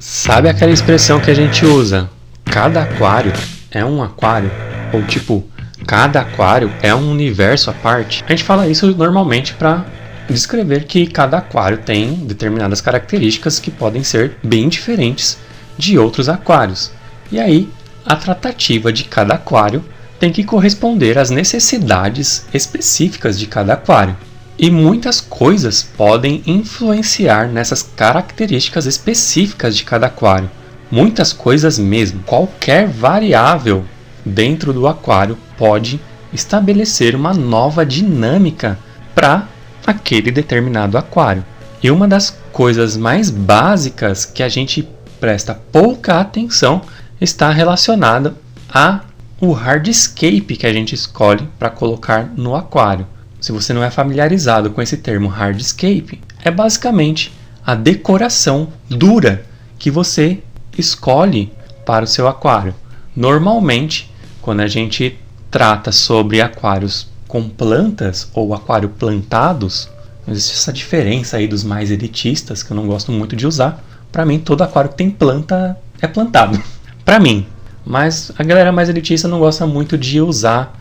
Sabe aquela expressão que a gente usa? Cada aquário é um aquário? Ou tipo, cada aquário é um universo à parte? A gente fala isso normalmente para descrever que cada aquário tem determinadas características que podem ser bem diferentes de outros aquários. E aí, a tratativa de cada aquário tem que corresponder às necessidades específicas de cada aquário. E muitas coisas podem influenciar nessas características específicas de cada aquário. Muitas coisas mesmo. Qualquer variável dentro do aquário pode estabelecer uma nova dinâmica para aquele determinado aquário. E uma das coisas mais básicas que a gente presta pouca atenção está relacionada ao hardscape que a gente escolhe para colocar no aquário. Se você não é familiarizado com esse termo hardscape, é basicamente a decoração dura que você escolhe para o seu aquário. Normalmente, quando a gente trata sobre aquários com plantas ou aquário plantados, existe essa diferença aí dos mais elitistas, que eu não gosto muito de usar. Para mim, todo aquário que tem planta é plantado. Para mim. Mas a galera mais elitista não gosta muito de usar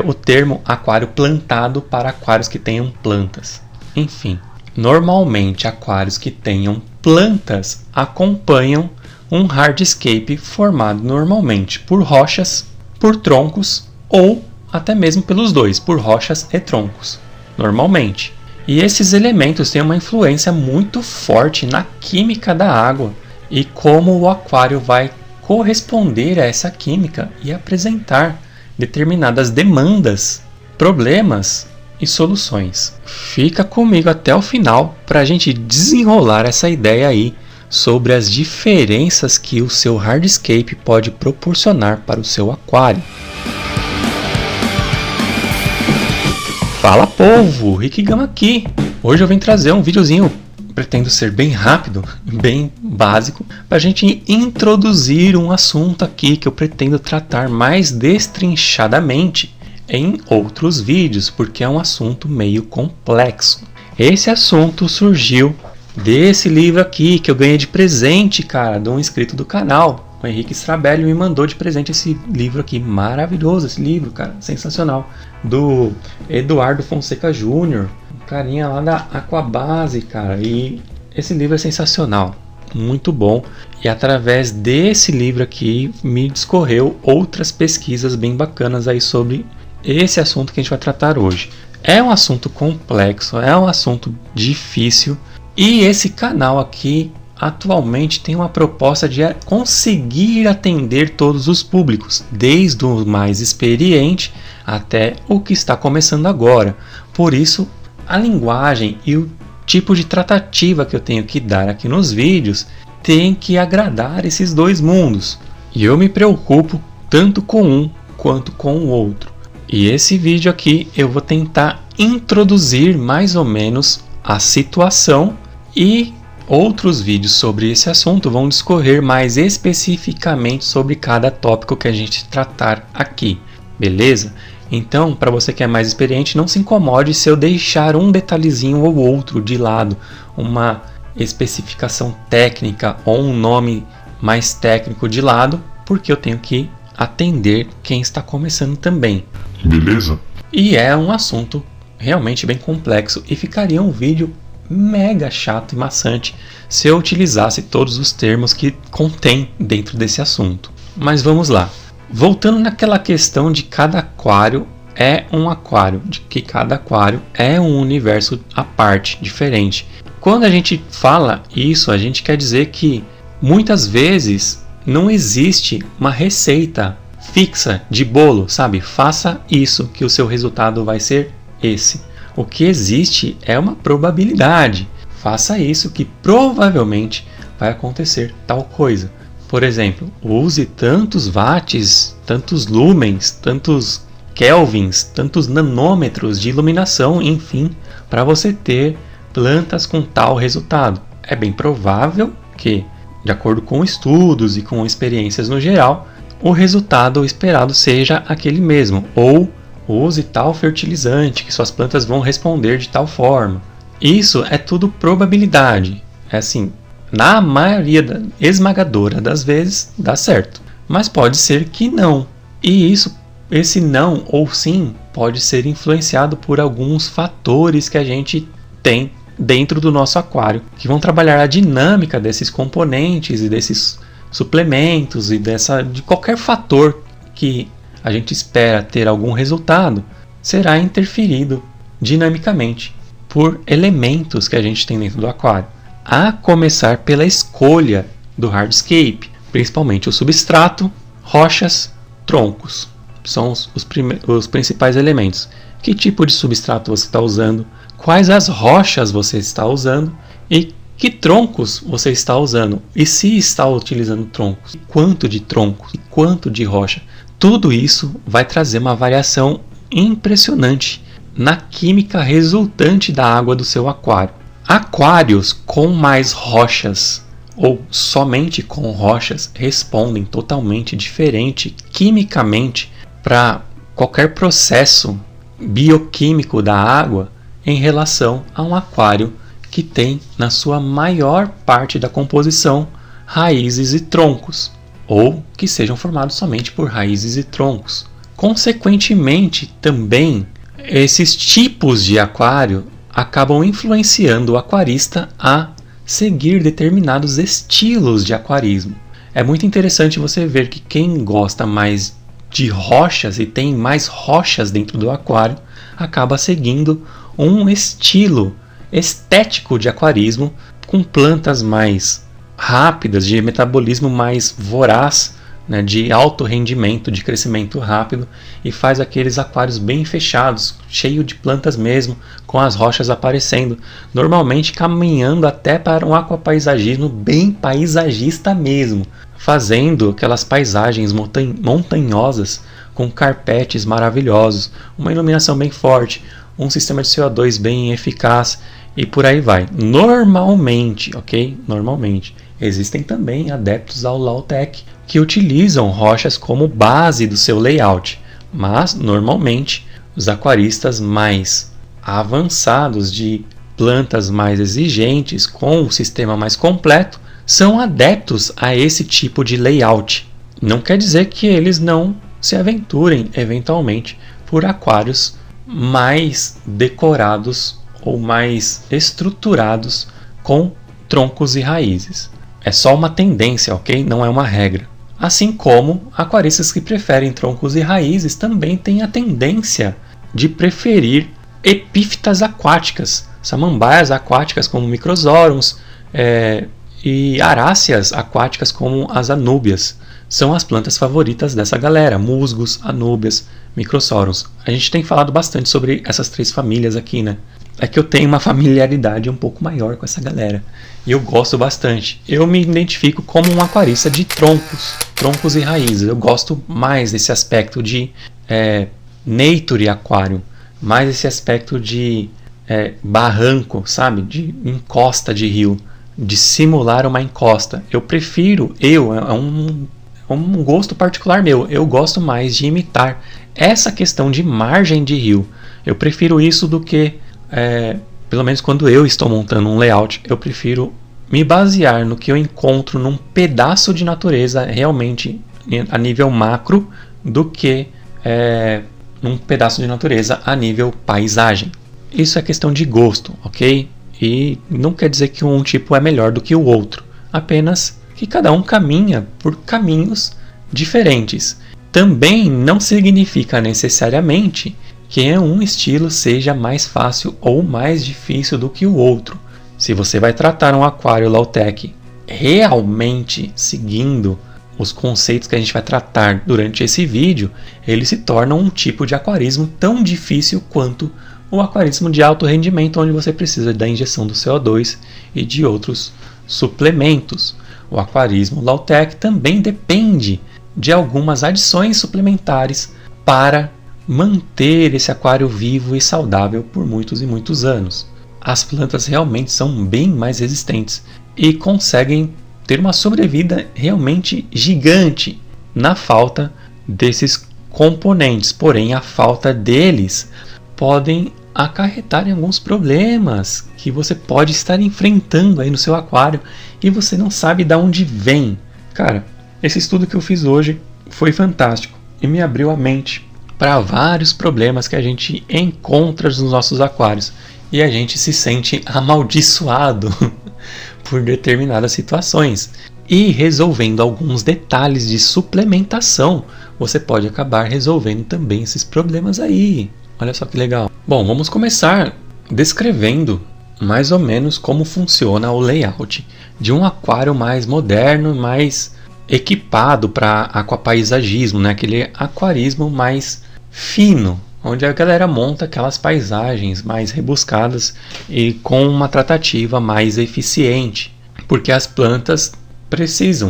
o termo aquário plantado para aquários que tenham plantas. Enfim, normalmente aquários que tenham plantas acompanham um hardscape formado normalmente por rochas, por troncos ou até mesmo pelos dois, por rochas e troncos, normalmente. E esses elementos têm uma influência muito forte na química da água e como o aquário vai corresponder a essa química e apresentar determinadas demandas, problemas e soluções. Fica comigo até o final para a gente desenrolar essa ideia aí sobre as diferenças que o seu hardscape pode proporcionar para o seu aquário. Fala povo, Rick Gama aqui. Hoje eu vim trazer um videozinho, pretendo ser bem rápido, bem básico, para a gente introduzir um assunto aqui que eu pretendo tratar mais destrinchadamente em outros vídeos, porque é um assunto meio complexo. Esse assunto surgiu desse livro aqui que eu ganhei de presente, cara, de um inscrito do canal. O Henrique Strabelli me mandou de presente esse livro aqui, maravilhoso esse livro, cara, sensacional, do Eduardo Fonseca Jr., carinha lá da Aquabase, cara, e esse livro é sensacional, muito bom, e através desse livro aqui me discorreu outras pesquisas bem bacanas aí sobre esse assunto que a gente vai tratar hoje. É um assunto complexo, é um assunto difícil, e esse canal aqui atualmente tem uma proposta de conseguir atender todos os públicos, desde o mais experiente até o que está começando agora. Por isso, a linguagem e o tipo de tratativa que eu tenho que dar aqui nos vídeos tem que agradar esses dois mundos. E eu me preocupo tanto com um quanto com o outro. E esse vídeo aqui eu vou tentar introduzir mais ou menos a situação, e outros vídeos sobre esse assunto vão discorrer mais especificamente sobre cada tópico que a gente tratar aqui, beleza? Então, para você que é mais experiente, não se incomode se eu deixar um detalhezinho ou outro de lado, uma especificação técnica ou um nome mais técnico de lado, porque eu tenho que atender quem está começando também. Beleza? E é um assunto realmente bem complexo e ficaria um vídeo mega chato e maçante se eu utilizasse todos os termos que contém dentro desse assunto. Mas vamos lá. Voltando naquela questão de cada aquário é um aquário, de que cada aquário é um universo à parte, diferente. Quando a gente fala isso, a gente quer dizer que muitas vezes não existe uma receita fixa de bolo, sabe? Faça isso que o seu resultado vai ser esse. O que existe é uma probabilidade. Faça isso que provavelmente vai acontecer tal coisa. Por exemplo, use tantos watts, tantos lumens, tantos kelvins, tantos nanômetros de iluminação, enfim, para você ter plantas com tal resultado. É bem provável que, de acordo com estudos e com experiências no geral, o resultado esperado seja aquele mesmo, ou use tal fertilizante que suas plantas vão responder de tal forma. Isso é tudo probabilidade. É assim, Na maioria esmagadora das vezes dá certo, mas pode ser que não. E esse não ou sim pode ser influenciado por alguns fatores que a gente tem dentro do nosso aquário, que vão trabalhar a dinâmica desses componentes e desses suplementos e de qualquer fator que a gente espera ter algum resultado, será interferido dinamicamente por elementos que a gente tem dentro do aquário. A começar pela escolha do hardscape, principalmente o substrato, rochas, troncos. São os principais elementos. Que tipo de substrato você está usando, quais as rochas você está usando e que troncos você está usando. E se está utilizando troncos, quanto de troncos e quanto de rocha. Tudo isso vai trazer uma variação impressionante na química resultante da água do seu aquário. Aquários com mais rochas ou somente com rochas respondem totalmente diferente quimicamente para qualquer processo bioquímico da água em relação a um aquário que tem na sua maior parte da composição raízes e troncos, ou que sejam formados somente por raízes e troncos. Consequentemente, também, esses tipos de aquário acabam influenciando o aquarista a seguir determinados estilos de aquarismo. É muito interessante você ver que quem gosta mais de rochas e tem mais rochas dentro do aquário acaba seguindo um estilo estético de aquarismo com plantas mais rápidas, de metabolismo mais voraz, né, de alto rendimento, de crescimento rápido, e faz aqueles aquários bem fechados, cheio de plantas mesmo, com as rochas aparecendo, normalmente caminhando até para um aquapaisagismo bem paisagista mesmo, fazendo aquelas paisagens montanhosas com carpetes maravilhosos, uma iluminação bem forte, um sistema de CO2 bem eficaz e por aí vai. Normalmente, ok? Normalmente. Existem também adeptos ao Lautec que utilizam rochas como base do seu layout, mas normalmente os aquaristas mais avançados, de plantas mais exigentes, com o sistema mais completo, são adeptos a esse tipo de layout. Não quer dizer que eles não se aventurem eventualmente por aquários mais decorados ou mais estruturados com troncos e raízes. É só uma tendência, ok? Não é uma regra. Assim como aquaristas que preferem troncos e raízes também têm a tendência de preferir epífitas aquáticas, samambaias aquáticas como microsorums e aráceas aquáticas como as anúbias. São as plantas favoritas dessa galera, musgos, anúbias, microsorums. A gente tem falado bastante sobre essas três famílias aqui, né? É que eu tenho uma familiaridade um pouco maior com essa galera. E eu gosto bastante. Eu me identifico como um aquarista de troncos e raízes. Eu gosto mais desse aspecto de nature aquário, mais esse aspecto de barranco, sabe? De encosta de rio, de simular uma encosta. Eu prefiro, é um gosto particular meu, eu gosto mais de imitar essa questão de margem de rio. Eu prefiro isso do que, pelo menos quando eu estou montando um layout, eu prefiro me basear no que eu encontro num pedaço de natureza realmente a nível macro do que num pedaço de natureza a nível paisagem. Isso é questão de gosto, ok? E não quer dizer que um tipo é melhor do que o outro, apenas que cada um caminha por caminhos diferentes. Também não significa necessariamente que um estilo seja mais fácil ou mais difícil do que o outro. Se você vai tratar um aquário Lautec realmente seguindo os conceitos que a gente vai tratar durante esse vídeo, ele se torna um tipo de aquarismo tão difícil quanto o aquarismo de alto rendimento, onde você precisa da injeção do CO2 e de outros suplementos. O aquarismo Lautec também depende de algumas adições suplementares para manter esse aquário vivo e saudável por muitos e muitos anos. As plantas realmente são bem mais resistentes e conseguem ter uma sobrevida realmente gigante na falta desses componentes. Porém, a falta deles podem acarretarem alguns problemas que você pode estar enfrentando aí no seu aquário e você não sabe de onde vem. Cara, esse estudo que eu fiz hoje foi fantástico e me abriu a mente para vários problemas que a gente encontra nos nossos aquários e a gente se sente amaldiçoado por determinadas situações. E resolvendo alguns detalhes de suplementação, você pode acabar resolvendo também esses problemas aí. Olha só que legal. Bom, vamos começar descrevendo mais ou menos como funciona o layout de um aquário mais moderno, mais equipado para aquapaisagismo, né? Aquele aquarismo mais fino, onde a galera monta aquelas paisagens mais rebuscadas e com uma tratativa mais eficiente, porque as plantas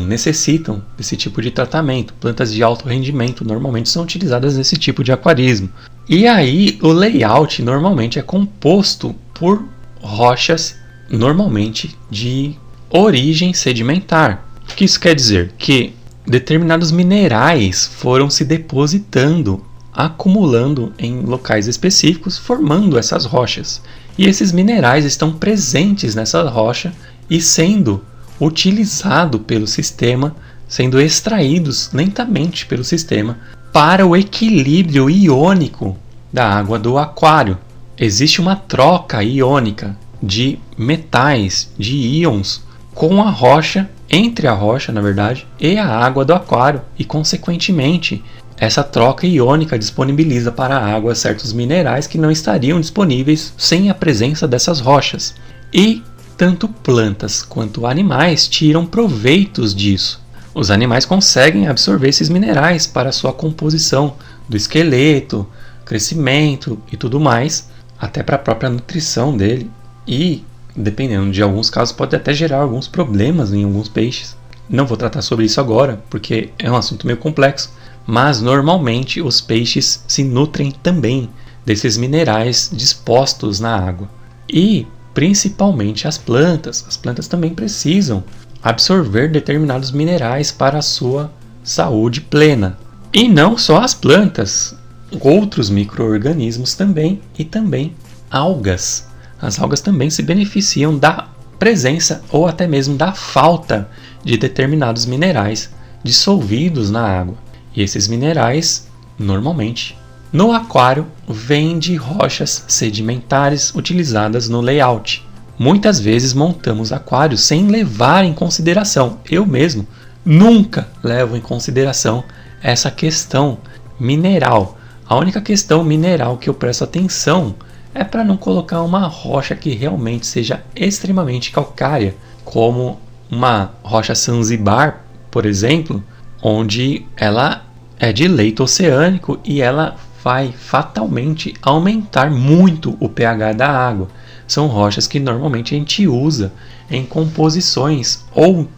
necessitam desse tipo de tratamento. Plantas de alto rendimento normalmente são utilizadas nesse tipo de aquarismo. E aí o layout normalmente é composto por rochas normalmente de origem sedimentar. O que isso quer dizer? Que determinados minerais foram se depositando, acumulando em locais específicos, formando essas rochas. E esses minerais estão presentes nessa rocha e sendo utilizado pelo sistema, sendo extraídos lentamente pelo sistema para o equilíbrio iônico da água do aquário. Existe uma troca iônica de metais, de íons, com a rocha, entre a rocha, na verdade, e a água do aquário, e consequentemente essa troca iônica disponibiliza para a água certos minerais que não estariam disponíveis sem a presença dessas rochas. E tanto plantas quanto animais tiram proveitos disso. Os animais conseguem absorver esses minerais para a sua composição do esqueleto, crescimento e tudo mais, até para a própria nutrição dele. E, dependendo de alguns casos, pode até gerar alguns problemas em alguns peixes. Não vou tratar sobre isso agora, porque é um assunto meio complexo, mas normalmente os peixes se nutrem também desses minerais dispostos na água. E principalmente as plantas também precisam absorver determinados minerais para a sua saúde plena. E não só as plantas, outros micro-organismos também, e também algas. As algas também se beneficiam da presença ou até mesmo da falta de determinados minerais dissolvidos na água. E esses minerais, normalmente, no aquário, vêm de rochas sedimentares utilizadas no layout. Muitas vezes montamos aquários sem levar em consideração. Eu mesmo nunca levo em consideração essa questão mineral. A única questão mineral que eu presto atenção é para não colocar uma rocha que realmente seja extremamente calcária, como uma rocha Zanzibar, por exemplo, onde ela é de leito oceânico e ela vai fatalmente aumentar muito o pH da água. São rochas que normalmente a gente usa em composições ou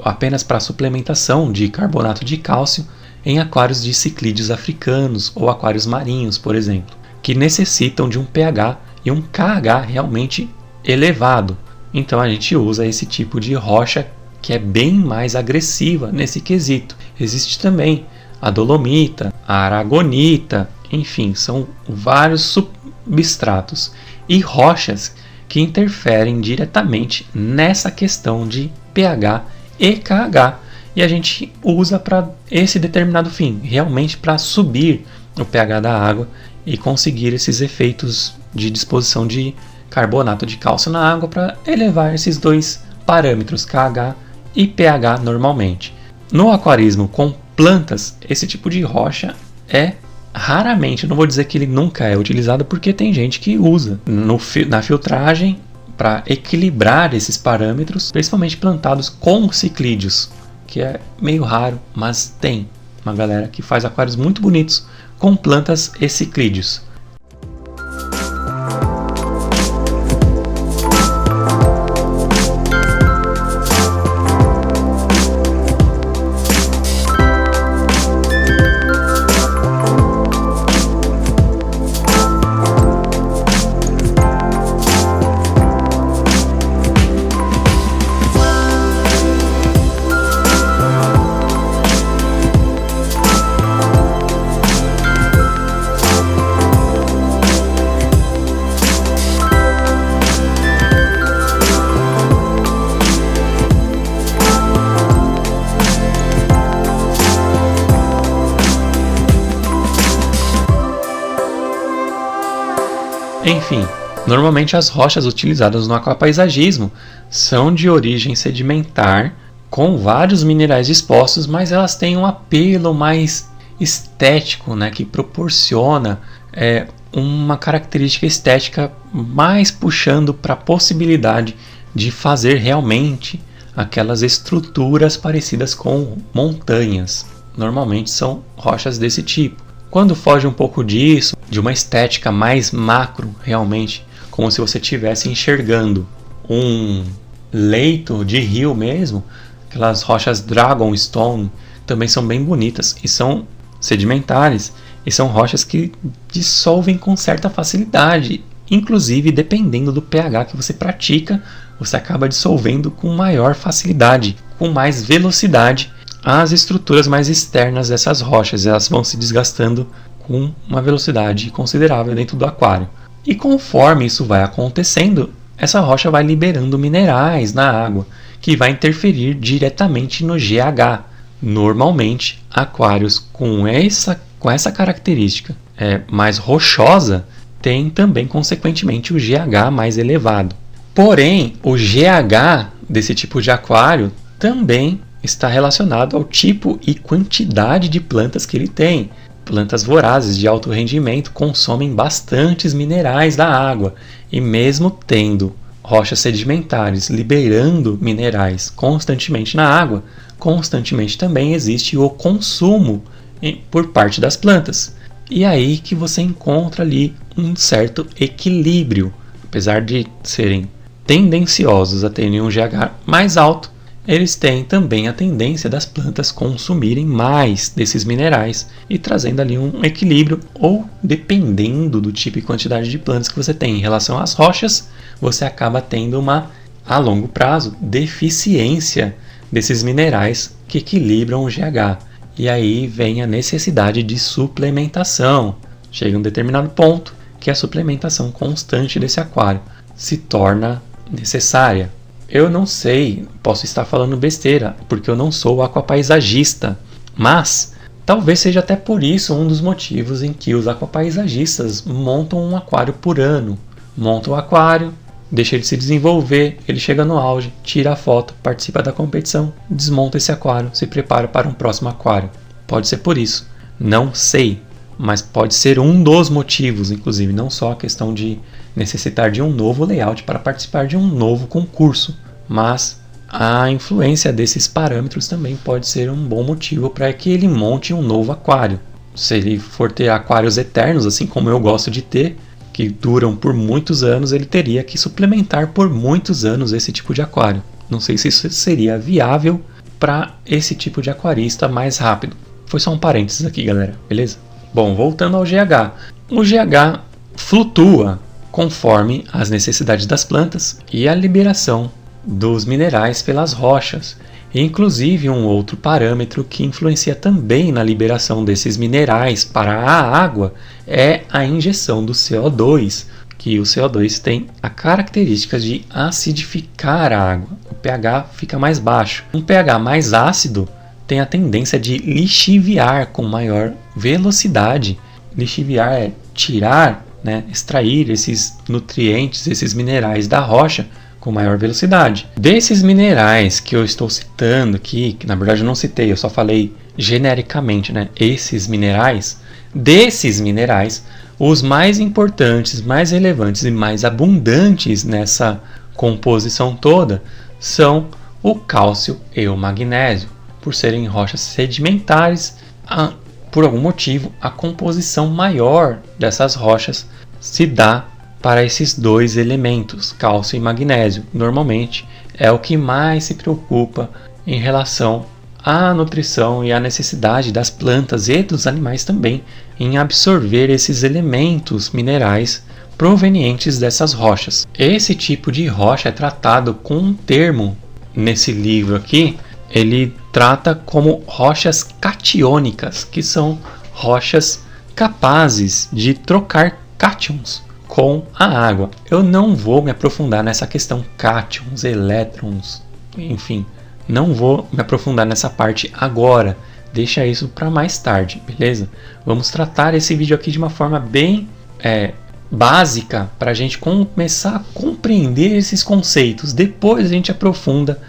apenas para suplementação de carbonato de cálcio em aquários de ciclídeos africanos ou aquários marinhos, por exemplo, que necessitam de um pH e um KH realmente elevado. Então a gente usa esse tipo de rocha que é bem mais agressiva nesse quesito. Existe também a dolomita, a aragonita, enfim, são vários substratos e rochas que interferem diretamente nessa questão de pH e KH. E a gente usa para esse determinado fim, realmente para subir o pH da água e conseguir esses efeitos de disposição de carbonato de cálcio na água para elevar esses dois parâmetros, KH e pH normalmente. No aquarismo com plantas, esse tipo de rocha é raramente, não vou dizer que ele nunca é utilizado, porque tem gente que usa na filtragem para equilibrar esses parâmetros, principalmente plantados com ciclídeos, que é meio raro, mas tem uma galera que faz aquários muito bonitos com plantas e ciclídeos. Enfim, normalmente as rochas utilizadas no aquapaisagismo são de origem sedimentar, com vários minerais dispostos, mas elas têm um apelo mais estético, né, que proporciona uma característica estética mais puxando para a possibilidade de fazer realmente aquelas estruturas parecidas com montanhas. Normalmente são rochas desse tipo. Quando foge um pouco disso, de uma estética mais macro, realmente, como se você estivesse enxergando um leito de rio mesmo, aquelas rochas Dragonstone também são bem bonitas e são sedimentares e são rochas que dissolvem com certa facilidade. Inclusive, dependendo do pH que você pratica, você acaba dissolvendo com maior facilidade, com mais velocidade, as estruturas mais externas dessas rochas. Elas vão se desgastando com uma velocidade considerável dentro do aquário. E conforme isso vai acontecendo, essa rocha vai liberando minerais na água, que vai interferir diretamente no GH. Normalmente, aquários com essa característica mais rochosa têm também, consequentemente, o GH mais elevado. Porém, o GH desse tipo de aquário também está relacionado ao tipo e quantidade de plantas que ele tem. Plantas vorazes de alto rendimento consomem bastantes minerais da água, e mesmo tendo rochas sedimentares liberando minerais constantemente na água, constantemente também existe o consumo por parte das plantas. E aí que você encontra ali um certo equilíbrio. Apesar de serem tendenciosos a terem um GH mais alto, eles têm também a tendência das plantas consumirem mais desses minerais e trazendo ali um equilíbrio, ou dependendo do tipo e quantidade de plantas que você tem em relação às rochas, você acaba tendo a longo prazo, deficiência desses minerais que equilibram o GH. E aí vem a necessidade de suplementação. Chega um determinado ponto que a suplementação constante desse aquário se torna necessária. Eu não sei, posso estar falando besteira, porque eu não sou aquapaisagista, mas talvez seja até por isso um dos motivos em que os aquapaisagistas montam um aquário por ano. Montam o aquário, deixa ele se desenvolver, ele chega no auge, tira a foto, participa da competição, desmonta esse aquário, se prepara para um próximo aquário. Pode ser por isso, não sei, mas pode ser um dos motivos, inclusive, não só a questão de necessitar de um novo layout para participar de um novo concurso, mas a influência desses parâmetros também pode ser um bom motivo para que ele monte um novo aquário. Se ele for ter aquários eternos, assim como eu gosto de ter, que duram por muitos anos, ele teria que suplementar por muitos anos esse tipo de aquário. Não sei se isso seria viável para esse tipo de aquarista mais rápido. Foi só um parênteses aqui, galera, beleza? Bom, voltando ao GH. O GH flutua conforme as necessidades das plantas e a liberação dos minerais pelas rochas. Inclusive, um outro parâmetro que influencia também na liberação desses minerais para a água é a injeção do CO2, que o CO2 tem a característica de acidificar a água. O pH fica mais baixo. Um pH mais ácido tem a tendência de lixiviar com maior velocidade. Lixiviar é tirar, extrair esses nutrientes, esses minerais da rocha com maior velocidade. Desses minerais que eu estou citando aqui, que na verdade eu não citei, eu só falei genericamente, esses minerais, desses minerais, os mais importantes, mais relevantes e mais abundantes nessa composição toda são o cálcio e o magnésio. Por serem rochas sedimentares, por algum motivo, a composição maior dessas rochas se dá para esses dois elementos, cálcio e magnésio. Normalmente é o que mais se preocupa em relação à nutrição e à necessidade das plantas e dos animais também em absorver esses elementos minerais provenientes dessas rochas. Esse tipo de rocha é tratado com um termo nesse livro aqui. Ele trata como rochas catiônicas, que são rochas capazes de trocar cátions com a água. Eu não vou me aprofundar nessa questão cátions, elétrons, enfim, não vou me aprofundar nessa parte agora. Deixa isso para mais tarde, beleza? Vamos tratar esse vídeo aqui de uma forma bem básica para a gente começar a compreender esses conceitos. Depois a gente aprofunda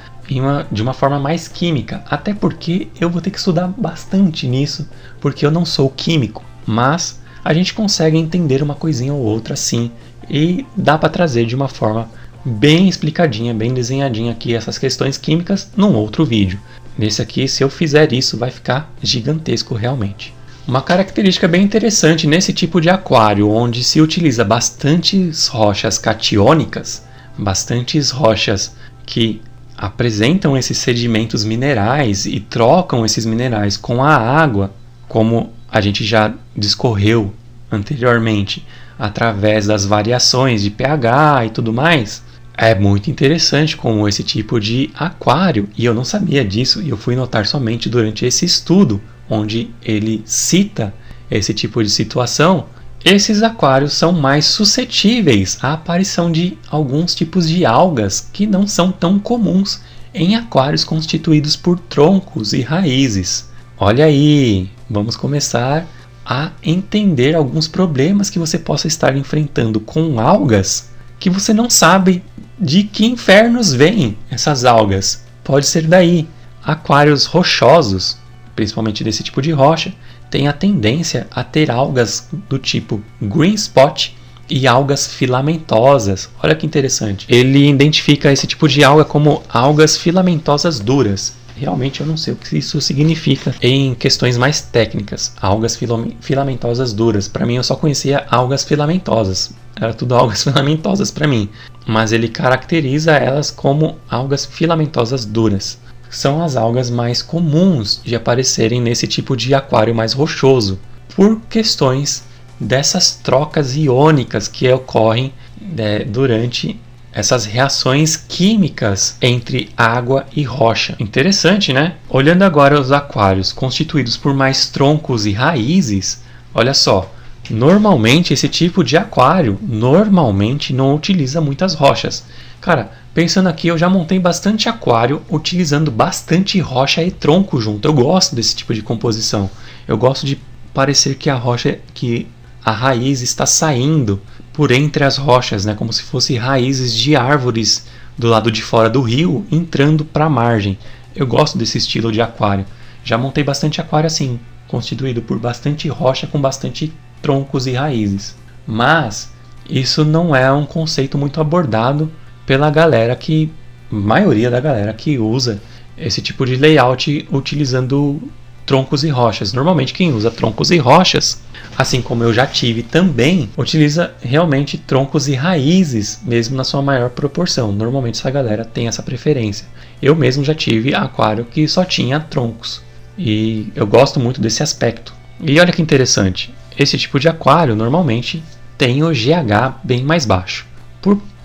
de uma forma mais química, até porque eu vou ter que estudar bastante nisso, porque eu não sou químico, mas a gente consegue entender uma coisinha ou outra assim, e dá para trazer de uma forma bem explicadinha, bem desenhadinha aqui essas questões químicas num outro vídeo. Nesse aqui, se eu fizer isso, vai ficar gigantesco realmente. Uma característica bem interessante nesse tipo de aquário, onde se utiliza bastantes rochas catiônicas, bastantes rochas que apresentam esses sedimentos minerais e trocam esses minerais com a água, como a gente já discorreu anteriormente, através das variações de pH e tudo mais. É muito interessante como esse tipo de aquário, e eu não sabia disso, e eu fui notar somente durante esse estudo, onde ele cita esse tipo de situação. Esses aquários são mais suscetíveis à aparição de alguns tipos de algas que não são tão comuns em aquários constituídos por troncos e raízes. Olha aí, vamos começar a entender alguns problemas que você possa estar enfrentando com algas que você não sabe de que infernos vêm essas algas. Pode ser daí. Aquários rochosos, principalmente desse tipo de rocha, tem a tendência a ter algas do tipo green spot e algas filamentosas. Olha que interessante. Ele identifica esse tipo de alga como algas filamentosas duras. Realmente eu não sei o que isso significa em questões mais técnicas. Algas filamentosas duras. Para mim eu só conhecia algas filamentosas. Era tudo algas filamentosas para mim. Mas ele caracteriza elas como algas filamentosas duras. São as algas mais comuns de aparecerem nesse tipo de aquário mais rochoso, por questões dessas trocas iônicas que ocorrem durante essas reações químicas entre água e rocha. Interessante, né? Olhando agora os aquários constituídos por mais troncos e raízes, olha só, normalmente esse tipo de aquário normalmente não utiliza muitas rochas. Cara, pensando aqui, eu já montei bastante aquário utilizando bastante rocha e tronco junto. Eu gosto desse tipo de composição. Eu gosto de parecer que a raiz está saindo por entre as rochas, né? Como se fossem raízes de árvores do lado de fora do rio entrando para a margem. Eu gosto desse estilo de aquário. Já montei bastante aquário assim, constituído por bastante rocha com bastante troncos e raízes. Mas isso não é um conceito muito abordado pela maioria da galera que usa esse tipo de layout utilizando troncos e rochas. Normalmente quem usa troncos e rochas, assim como eu já tive também, utiliza realmente troncos e raízes, mesmo na sua maior proporção. Normalmente essa galera tem essa preferência. Eu mesmo já tive aquário que só tinha troncos, e eu gosto muito desse aspecto. E olha que interessante, esse tipo de aquário normalmente tem o GH bem mais baixo,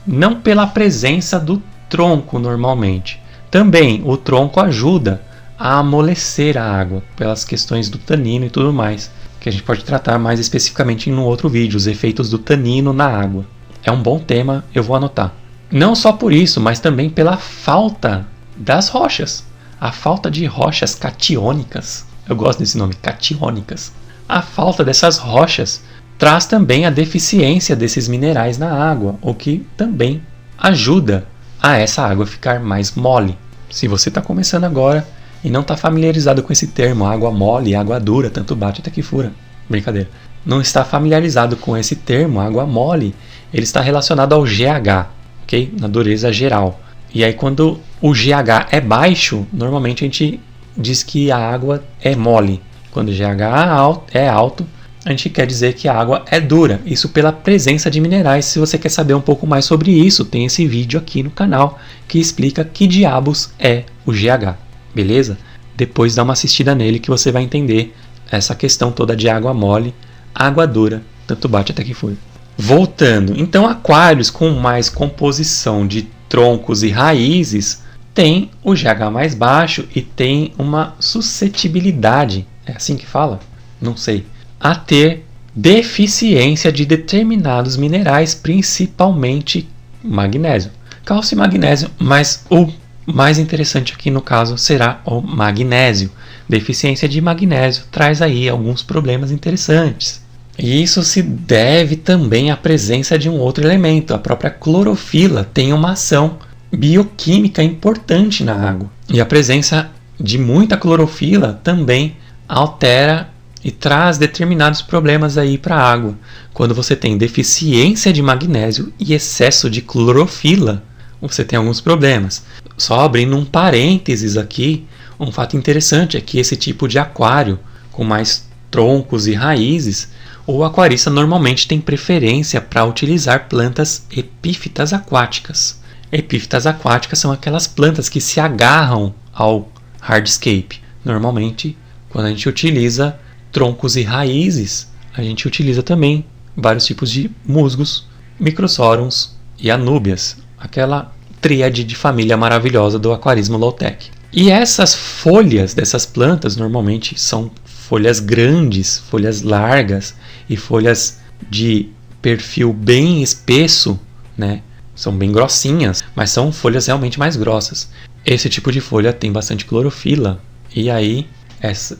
não pela presença do tronco normalmente. Também o tronco ajuda a amolecer a água, pelas questões do tanino e tudo mais, que a gente pode tratar mais especificamente em um outro vídeo, os efeitos do tanino na água. É um bom tema, eu vou anotar. Não só por isso, mas também pela falta das rochas. A falta de rochas catiônicas. Eu gosto desse nome, catiônicas. A falta dessas rochas traz também a deficiência desses minerais na água, o que também ajuda a essa água ficar mais mole. Se você está começando agora e não está familiarizado com esse termo, água mole e água dura, tanto bate até que fura. Brincadeira. Não está familiarizado com esse termo, água mole, ele está relacionado ao GH, ok? Na dureza geral. E aí quando o GH é baixo, normalmente a gente diz que a água é mole. Quando o GH é alto, a gente quer dizer que a água é dura. Isso pela presença de minerais. Se você quer saber um pouco mais sobre isso, tem esse vídeo aqui no canal que explica que diabos é o GH. Beleza? Depois dá uma assistida nele que você vai entender essa questão toda de água mole, água dura, tanto bate até que fura. Voltando, então aquários com mais composição de troncos e raízes tem o GH mais baixo e tem uma suscetibilidade, é assim que fala? Não sei. A ter deficiência de determinados minerais, principalmente magnésio. Cálcio e magnésio, mas o mais interessante aqui no caso será o magnésio. Deficiência de magnésio traz aí alguns problemas interessantes. E isso se deve também à presença de um outro elemento. A própria clorofila tem uma ação bioquímica importante na água. E a presença de muita clorofila também altera e traz determinados problemas aí para a água. Quando você tem deficiência de magnésio e excesso de clorofila, você tem alguns problemas. Só abrindo um parênteses aqui, um fato interessante é que esse tipo de aquário com mais troncos e raízes, o aquarista normalmente tem preferência para utilizar plantas epífitas aquáticas. Epífitas aquáticas são aquelas plantas que se agarram ao hardscape. Normalmente, quando a gente utiliza troncos e raízes, a gente utiliza também vários tipos de musgos, microsorums e anúbias, aquela tríade de família maravilhosa do aquarismo low-tech. E essas folhas dessas plantas normalmente são folhas grandes, folhas largas e folhas de perfil bem espesso, né? São bem grossinhas, mas são folhas realmente mais grossas. Esse tipo de folha tem bastante clorofila e aí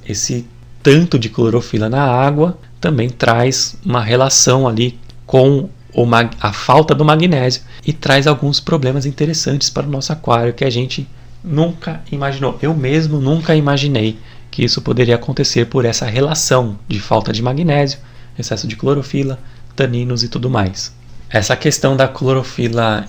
esse tanto de clorofila na água também traz uma relação ali com a falta do magnésio e traz alguns problemas interessantes para o nosso aquário que a gente nunca imaginou. Eu mesmo nunca imaginei que isso poderia acontecer por essa relação de falta de magnésio, excesso de clorofila, taninos e tudo mais. Essa questão da clorofila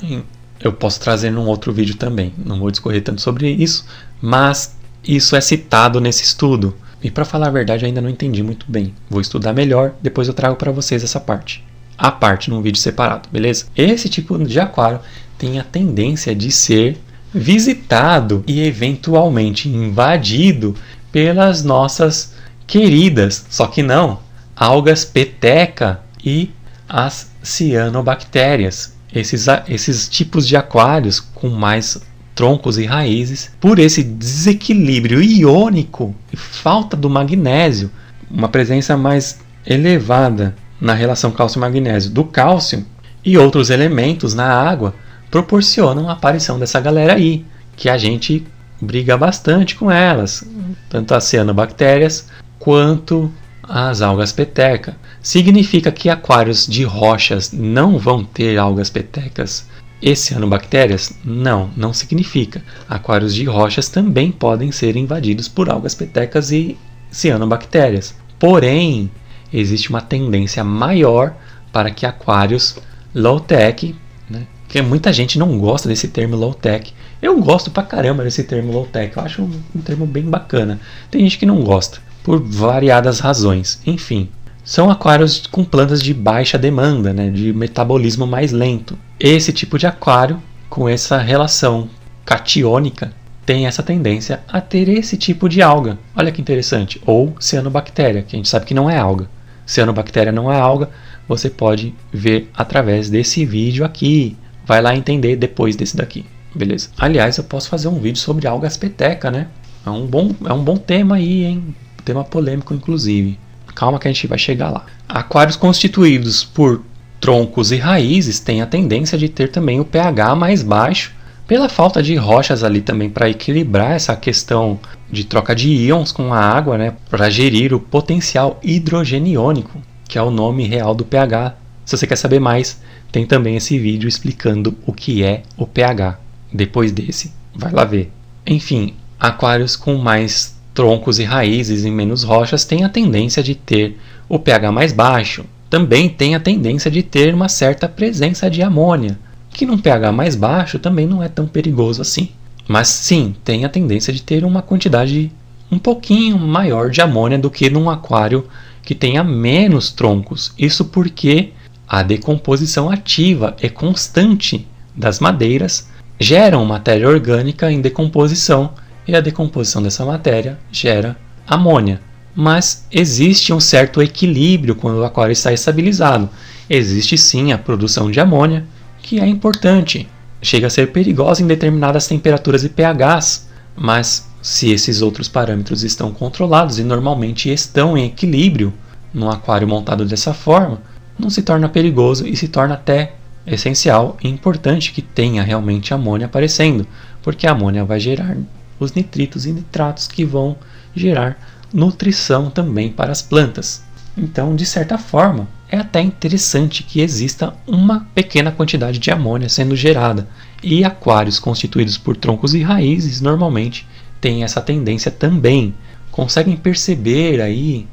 eu posso trazer num outro vídeo também. Não vou discorrer tanto sobre isso, mas isso é citado nesse estudo. E para falar a verdade, eu ainda não entendi muito bem. Vou estudar melhor, depois eu trago para vocês essa parte. A parte num vídeo separado, beleza? Esse tipo de aquário tem a tendência de ser visitado e eventualmente invadido pelas nossas queridas, só que não, algas peteca e as cianobactérias. Esses tipos de aquários com mais troncos e raízes, por esse desequilíbrio iônico e falta do magnésio, uma presença mais elevada na relação cálcio-magnésio do cálcio e outros elementos na água, proporcionam a aparição dessa galera aí, que a gente briga bastante com elas, tanto as cianobactérias quanto as algas peteca. Significa que aquários de rochas não vão ter algas petecas e cianobactérias? Não, não significa. Aquários de rochas também podem ser invadidos por algas petecas e cianobactérias. Porém, existe uma tendência maior para que aquários low-tech, né? Porque muita gente não gosta desse termo low-tech. Eu gosto pra caramba desse termo low-tech. Eu acho um termo bem bacana. Tem gente que não gosta, por variadas razões. Enfim, são aquários com plantas de baixa demanda, né? De metabolismo mais lento. Esse tipo de aquário, com essa relação catiônica, tem essa tendência a ter esse tipo de alga. Olha que interessante. Ou cianobactéria, que a gente sabe que não é alga. Cianobactéria não é alga, você pode ver através desse vídeo aqui. Vai lá entender depois desse daqui, beleza? Aliás, eu posso fazer um vídeo sobre algas peteca, né? É um bom tema aí, hein? Tema polêmico, inclusive. Calma que a gente vai chegar lá. Aquários constituídos por troncos e raízes têm a tendência de ter também o pH mais baixo, pela falta de rochas ali também para equilibrar essa questão de troca de íons com a água, né? Para gerir o potencial hidrogeniônico, que é o nome real do pH. Se você quer saber mais, tem também esse vídeo explicando o que é o pH. Depois desse, vai lá ver. Enfim, aquários com mais troncos e raízes e menos rochas têm a tendência de ter o pH mais baixo. Também tem a tendência de ter uma certa presença de amônia, que num pH mais baixo também não é tão perigoso assim. Mas sim, tem a tendência de ter uma quantidade um pouquinho maior de amônia do que num aquário que tenha menos troncos. Isso porque a decomposição ativa e constante das madeiras geram matéria orgânica em decomposição e a decomposição dessa matéria gera amônia. Mas existe um certo equilíbrio quando o aquário está estabilizado. Existe sim a produção de amônia, que é importante. Chega a ser perigosa em determinadas temperaturas e pHs, mas se esses outros parâmetros estão controlados e normalmente estão em equilíbrio num aquário montado dessa forma, não se torna perigoso e se torna até essencial e importante que tenha realmente amônia aparecendo, porque a amônia vai gerar os nitritos e nitratos que vão gerar nutrição também para as plantas. Então, de certa forma, é até interessante que exista uma pequena quantidade de amônia sendo gerada. E aquários constituídos por troncos e raízes normalmente têm essa tendência também. Conseguem perceber aí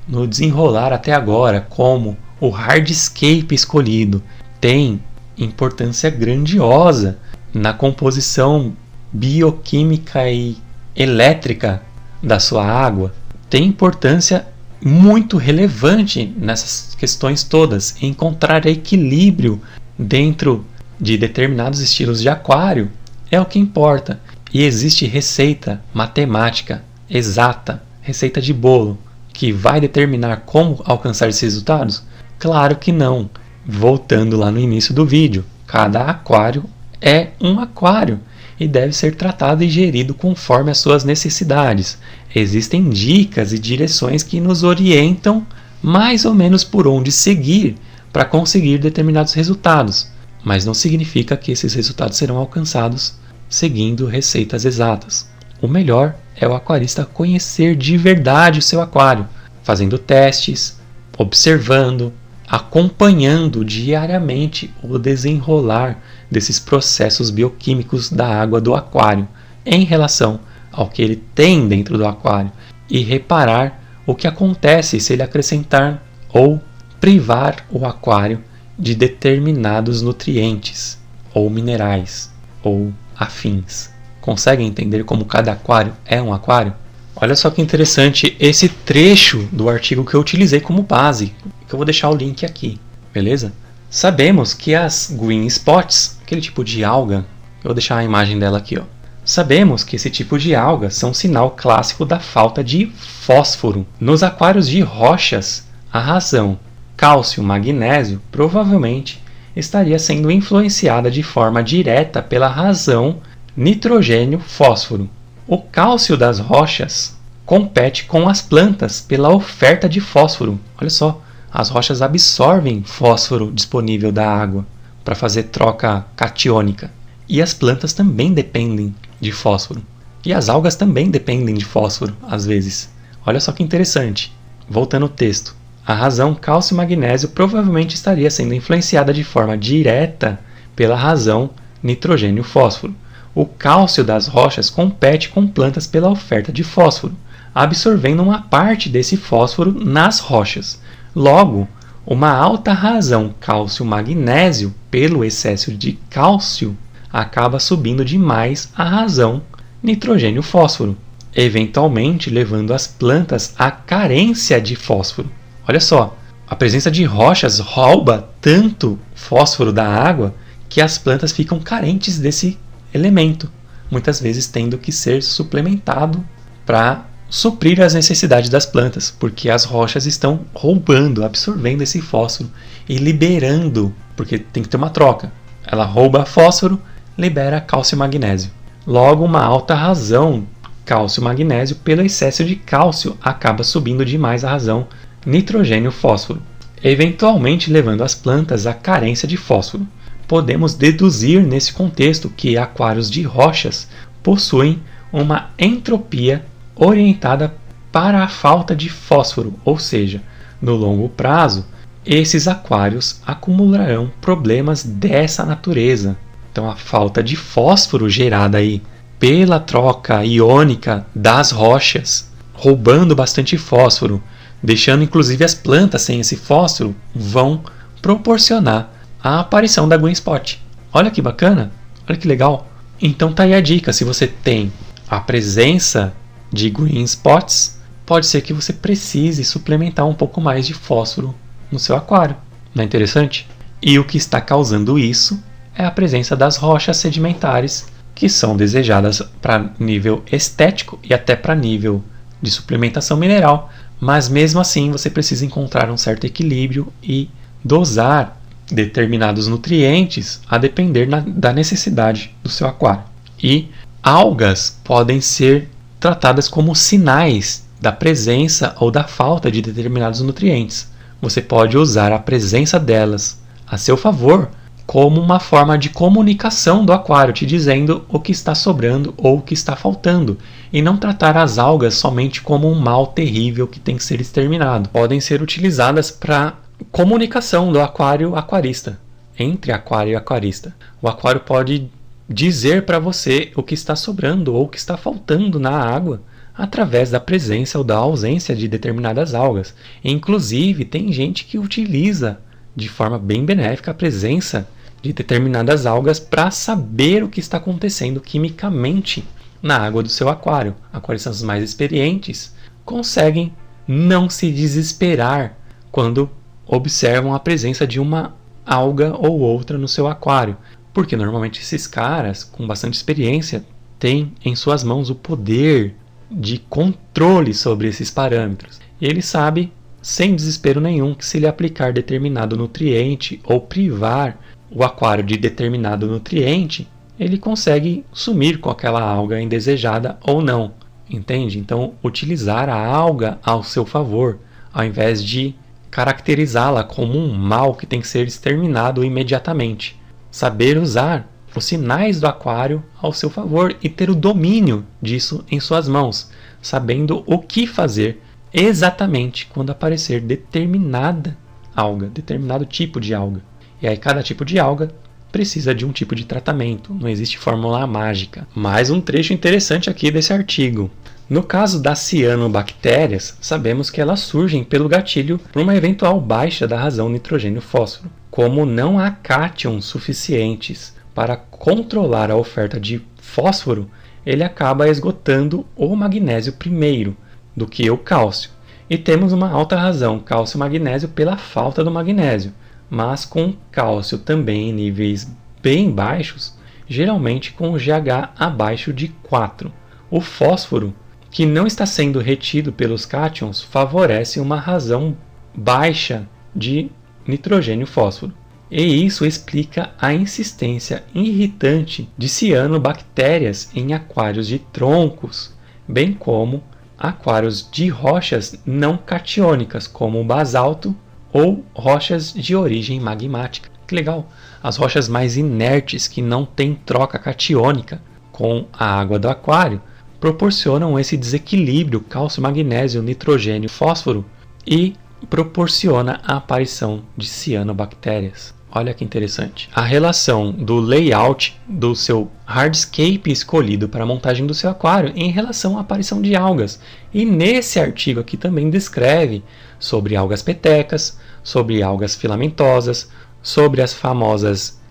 no desenrolar até agora como o hardscape escolhido tem importância grandiosa na composição bioquímica e elétrica da sua água, tem importância muito relevante nessas questões todas. Encontrar equilíbrio dentro de determinados estilos de aquário é o que importa. E existe receita matemática exata, receita de bolo, que vai determinar como alcançar esses resultados? Claro que não. Voltando lá no início do vídeo, cada aquário é um aquário e deve ser tratado e gerido conforme as suas necessidades. Existem dicas e direções que nos orientam mais ou menos por onde seguir para conseguir determinados resultados, mas não significa que esses resultados serão alcançados seguindo receitas exatas. O melhor é o aquarista conhecer de verdade o seu aquário, fazendo testes, observando, acompanhando diariamente o desenrolar desses processos bioquímicos da água do aquário em relação ao que ele tem dentro do aquário e reparar o que acontece se ele acrescentar ou privar o aquário de determinados nutrientes ou minerais ou afins. Conseguem entender como cada aquário é um aquário? Olha só que interessante esse trecho do artigo que eu utilizei como base, que eu vou deixar o link aqui, beleza? Sabemos que as green spots, aquele tipo de alga, eu vou deixar a imagem dela aqui, ó. Sabemos que esse tipo de alga são sinal clássico da falta de fósforo. Nos aquários de rochas, a razão cálcio, magnésio provavelmente estaria sendo influenciada de forma direta pela razão nitrogênio, fósforo. O cálcio das rochas compete com as plantas pela oferta de fósforo. Olha só, as rochas absorvem fósforo disponível da água para fazer troca catiônica. E as plantas também dependem de fósforo. E as algas também dependem de fósforo, às vezes. Olha só que interessante. Voltando ao texto. A razão cálcio e magnésio provavelmente estaria sendo influenciada de forma direta pela razão nitrogênio-fósforo. O cálcio das rochas compete com plantas pela oferta de fósforo, absorvendo uma parte desse fósforo nas rochas. Logo, uma alta razão cálcio-magnésio pelo excesso de cálcio acaba subindo demais a razão nitrogênio-fósforo, eventualmente levando as plantas à carência de fósforo. Olha só, a presença de rochas rouba tanto fósforo da água que as plantas ficam carentes desse elemento, muitas vezes tendo que ser suplementado para suprir as necessidades das plantas, porque as rochas estão roubando, absorvendo esse fósforo e liberando, porque tem que ter uma troca. Ela rouba fósforo, libera cálcio e magnésio. Logo, uma alta razão cálcio e magnésio pelo excesso de cálcio acaba subindo demais a razão nitrogênio-fósforo, eventualmente levando as plantas à carência de fósforo. Podemos deduzir nesse contexto que aquários de rochas possuem uma entropia orientada para a falta de fósforo, ou seja, no longo prazo, esses aquários acumularão problemas dessa natureza. Então, a falta de fósforo gerada aí pela troca iônica das rochas, roubando bastante fósforo, deixando inclusive as plantas sem esse fósforo, vão proporcionar a aparição da green spot. Olha que bacana, olha que legal. Então tá aí a dica, se você tem a presença de green spots, pode ser que você precise suplementar um pouco mais de fósforo no seu aquário. Não é interessante? E o que está causando isso é a presença das rochas sedimentares, que são desejadas para nível estético e até para nível de suplementação mineral, mas mesmo assim você precisa encontrar um certo equilíbrio e dosar determinados nutrientes a depender da necessidade do seu aquário. E algas podem ser tratadas como sinais da presença ou da falta de determinados nutrientes. Você pode usar a presença delas a seu favor como uma forma de comunicação do aquário, te dizendo o que está sobrando ou o que está faltando, e não tratar as algas somente como um mal terrível que tem que ser exterminado. Podem ser utilizadas para comunicação do aquário aquarista, entre aquário e aquarista. O aquário pode dizer para você o que está sobrando ou o que está faltando na água, através da presença ou da ausência de determinadas algas. Inclusive, tem gente que utiliza de forma bem benéfica a presença de determinadas algas para saber o que está acontecendo quimicamente na água do seu aquário. Aquaristas mais experientes conseguem não se desesperar quando observam a presença de uma alga ou outra no seu aquário, porque normalmente esses caras com bastante experiência têm em suas mãos o poder de controle sobre esses parâmetros. E ele sabe, sem desespero nenhum, que se ele aplicar determinado nutriente ou privar o aquário de determinado nutriente, ele consegue sumir com aquela alga indesejada ou não. Entende? Então, utilizar a alga ao seu favor, ao invés de caracterizá-la como um mal que tem que ser exterminado imediatamente. Saber usar os sinais do aquário ao seu favor e ter o domínio disso em suas mãos, sabendo o que fazer exatamente quando aparecer determinada alga, determinado tipo de alga. E aí cada tipo de alga precisa de um tipo de tratamento, não existe fórmula mágica. Mais um trecho interessante aqui desse artigo. No caso das cianobactérias, sabemos que elas surgem pelo gatilho por uma eventual baixa da razão nitrogênio-fósforo. Como não há cátions suficientes para controlar a oferta de fósforo, ele acaba esgotando o magnésio primeiro do que o cálcio. E temos uma alta razão cálcio-magnésio pela falta do magnésio, mas com cálcio também em níveis bem baixos, geralmente com o GH abaixo de 4. O fósforo, que não está sendo retido pelos cátions, favorece uma razão baixa de nitrogênio-fósforo. E isso explica a insistência irritante de cianobactérias em aquários de troncos, bem como aquários de rochas não catiônicas, como o basalto ou rochas de origem magmática. Que legal! As rochas mais inertes, que não têm troca catiônica com a água do aquário, proporcionam esse desequilíbrio cálcio, magnésio, nitrogênio, fósforo e proporciona a aparição de cianobactérias. Olha que interessante. A relação do layout do seu hardscape escolhido para a montagem do seu aquário em relação à aparição de algas. E nesse artigo aqui também descreve sobre algas petecas, sobre algas filamentosas, sobre as famosas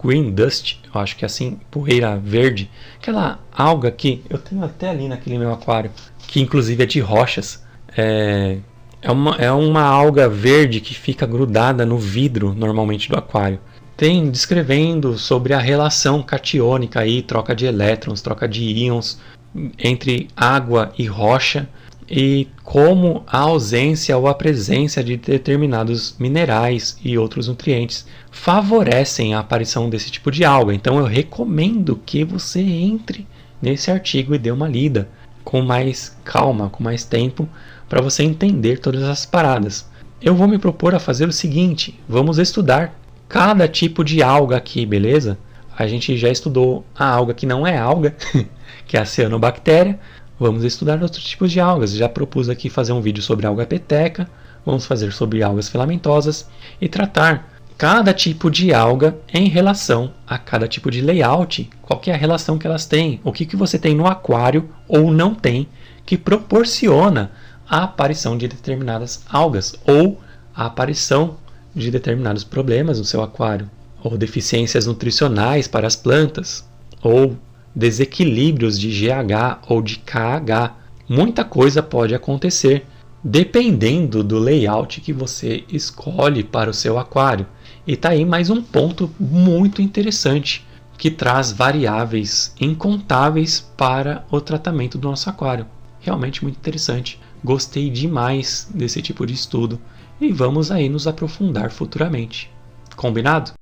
green dust, eu acho que é assim, poeira verde, aquela alga que eu tenho até ali naquele meu aquário, que inclusive é de rochas. É uma alga verde que fica grudada no vidro, normalmente, do aquário. Tem descrevendo sobre a relação catiônica aí, troca de elétrons, troca de íons entre água e rocha, e como a ausência ou a presença de determinados minerais e outros nutrientes favorecem a aparição desse tipo de alga. Então eu recomendo que você entre nesse artigo e dê uma lida com mais calma, com mais tempo, para você entender todas as paradas. Eu vou me propor a fazer o seguinte: vamos estudar cada tipo de alga aqui, beleza? A gente já estudou a alga que não é alga, que é a cianobactéria. Vamos estudar outros tipos de algas. Já propus aqui fazer um vídeo sobre alga peteca, vamos fazer sobre algas filamentosas e tratar cada tipo de alga em relação a cada tipo de layout, qual que é a relação que elas têm, o que você tem no aquário ou não tem que proporciona a aparição de determinadas algas ou a aparição de determinados problemas no seu aquário, ou deficiências nutricionais para as plantas, ou desequilíbrios de GH ou de KH. Muita coisa pode acontecer dependendo do layout que você escolhe para o seu aquário. E está aí mais um ponto muito interessante que traz variáveis incontáveis para o tratamento do nosso aquário. Realmente muito interessante. Gostei demais desse tipo de estudo e vamos aí nos aprofundar futuramente. Combinado?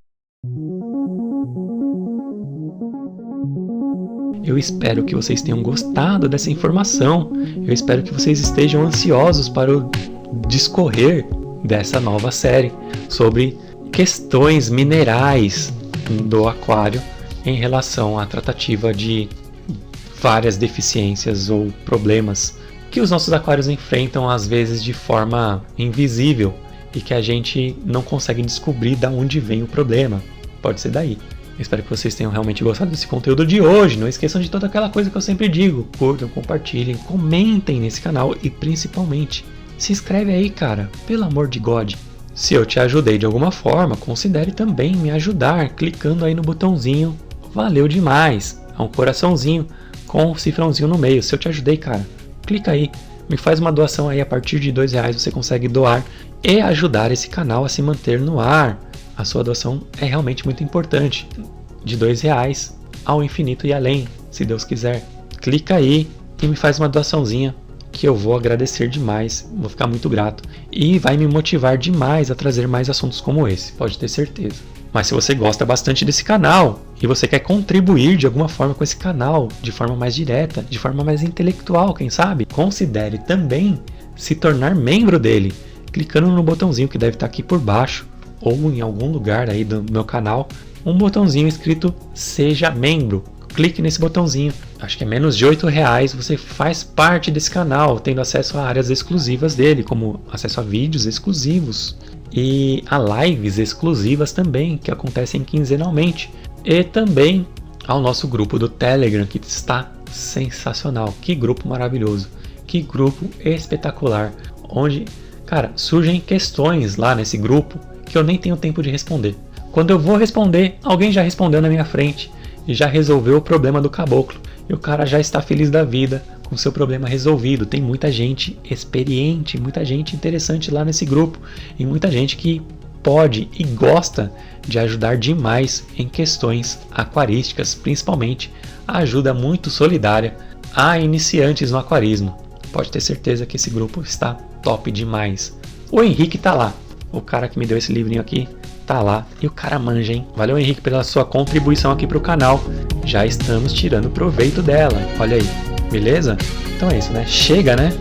Eu espero que vocês tenham gostado dessa informação. Eu espero que vocês estejam ansiosos para o discorrer dessa nova série sobre questões minerais do aquário em relação à tratativa de várias deficiências ou problemas que os nossos aquários enfrentam às vezes de forma invisível e que a gente não consegue descobrir de onde vem o problema. Pode ser daí. Eu espero que vocês tenham realmente gostado desse conteúdo de hoje. Não esqueçam de toda aquela coisa que eu sempre digo. Curtam, compartilhem, comentem nesse canal e principalmente se inscreve aí, cara. Pelo amor de God. Se eu te ajudei de alguma forma, considere também me ajudar clicando aí no botãozinho. Valeu demais. É um coraçãozinho com um cifrãozinho no meio. Se eu te ajudei, cara, clica aí. Me faz uma doação aí. A partir de R$2 você consegue doar e ajudar esse canal a se manter no ar. A sua doação é realmente muito importante. De R$2 ao infinito e além, se Deus quiser. Clica aí e me faz uma doaçãozinha que eu vou agradecer demais, vou ficar muito grato. E vai me motivar demais a trazer mais assuntos como esse, pode ter certeza. Mas se você gosta bastante desse canal e você quer contribuir de alguma forma com esse canal, de forma mais direta, de forma mais intelectual, quem sabe, considere também se tornar membro dele, clicando no botãozinho que deve estar aqui por baixo, ou em algum lugar aí do meu canal, um botãozinho escrito Seja Membro. Clique nesse botãozinho. Acho que é menos de R$8, você faz parte desse canal, tendo acesso a áreas exclusivas dele, como acesso a vídeos exclusivos e a lives exclusivas também, que acontecem quinzenalmente. E também ao nosso grupo do Telegram, que está sensacional. Que grupo maravilhoso, que grupo espetacular, onde, cara, surgem questões lá nesse grupo que eu nem tenho tempo de responder. Quando eu vou responder, alguém já respondeu na minha frente e já resolveu o problema do caboclo. E o cara já está feliz da vida com seu problema resolvido. Tem muita gente experiente, muita gente interessante lá nesse grupo e muita gente que pode e gosta de ajudar demais em questões aquarísticas, principalmente a ajuda muito solidária a iniciantes no aquarismo. Pode ter certeza que esse grupo está top demais. O Henrique tá lá. O cara que me deu esse livrinho aqui tá lá e o cara manja, hein? Valeu, Henrique, pela sua contribuição aqui pro canal. Já estamos tirando proveito dela, olha aí, beleza? Então é isso, né? Chega, né?